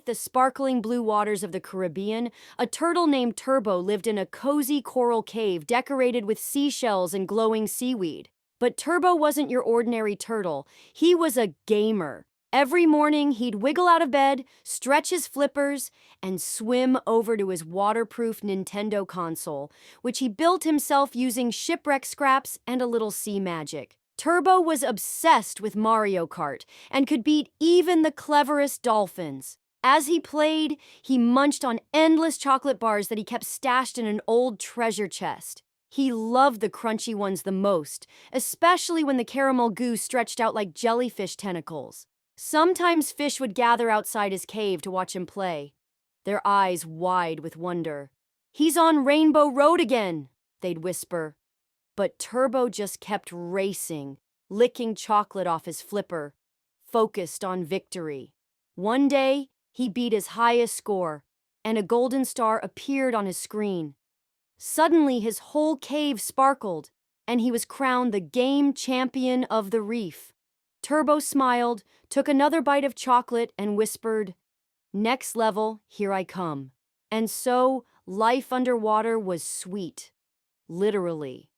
the sparkling blue waters of the Caribbean, a turtle named Turbo lived in a cozy coral cave decorated with seashells and glowing seaweed. But Turbo wasn't your ordinary turtle. He was a gamer. Every morning, he'd wiggle out of bed, stretch his flippers, and swim over to his waterproof Nintendo console, which he built himself using shipwreck scraps and a little sea magic. Turbo was obsessed with Mario Kart and could beat even the cleverest dolphins. As he played, he munched on endless chocolate bars that he kept stashed in an old treasure chest. He loved the crunchy ones the most, especially when the caramel goo stretched out like jellyfish tentacles. Sometimes fish would gather outside his cave to watch him play, their eyes wide with wonder. "He's on Rainbow Road again," they'd whisper. But Turbo just kept racing, licking chocolate off his flipper, focused on victory. One day, he beat his highest score, and a golden star appeared on his screen. Suddenly, his whole cave sparkled, and he was crowned the game champion of the reef. Turbo smiled, took another bite of chocolate, and whispered, "Next level, here I come." And so, life underwater was sweet. Literally.